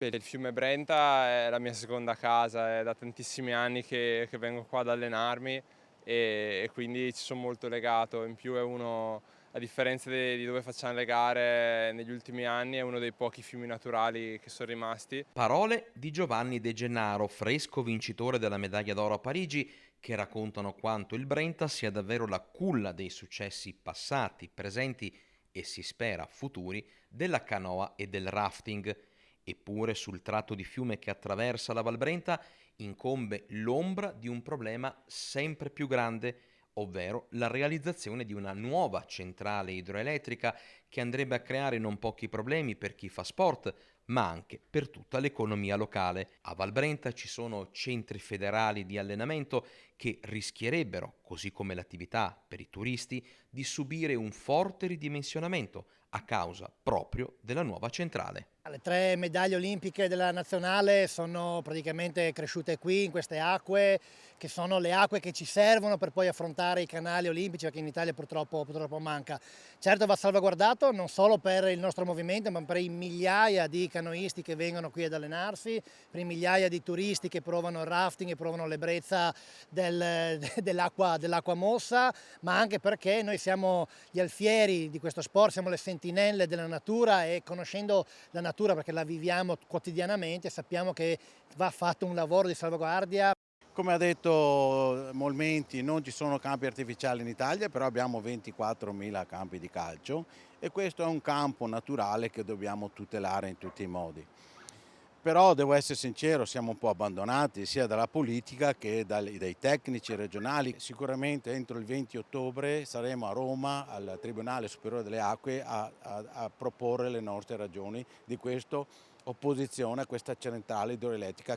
Il fiume Brenta è la mia seconda casa, è da tantissimi anni che vengo qua ad allenarmi e quindi ci sono molto legato. In più è uno, a differenza di dove facciamo le gare negli ultimi anni, è uno dei pochi fiumi naturali che sono rimasti. Parole di Giovanni De Gennaro, fresco vincitore della medaglia d'oro a Parigi, che raccontano quanto il Brenta sia davvero la culla dei successi passati, presenti e si spera futuri della canoa e del rafting. Eppure sul tratto di fiume che attraversa la Val Brenta incombe l'ombra di un problema sempre più grande, ovvero la realizzazione di una nuova centrale idroelettrica che andrebbe a creare non pochi problemi per chi fa sport, ma anche per tutta l'economia locale. A Valbrenta ci sono centri federali di allenamento che rischierebbero, così come l'attività per i turisti, di subire un forte ridimensionamento a causa proprio della nuova centrale. Le 3 medaglie olimpiche della nazionale sono praticamente cresciute qui in queste acque, che sono le acque che ci servono per poi affrontare i canali olimpici, che in Italia purtroppo manca. Certo va salvaguardato non solo per il nostro movimento, ma per i migliaia di canoisti che vengono qui ad allenarsi, per i migliaia di turisti che provano il rafting e provano l'ebbrezza dell'acqua mossa, ma anche perché noi siamo gli alfieri di questo sport, siamo le sentinelle della natura e conoscendo la natura perché la viviamo quotidianamente, sappiamo che va fatto un lavoro di salvaguardia. Come ha detto Molmenti, non ci sono campi artificiali in Italia, però abbiamo 24.000 campi di calcio e questo è un campo naturale che dobbiamo tutelare in tutti i modi. Però devo essere sincero, siamo un po' abbandonati sia dalla politica che dai tecnici regionali. Sicuramente entro il 20 ottobre saremo a Roma al Tribunale Superiore delle Acque a proporre le nostre ragioni di questa opposizione a questa centrale idroelettrica.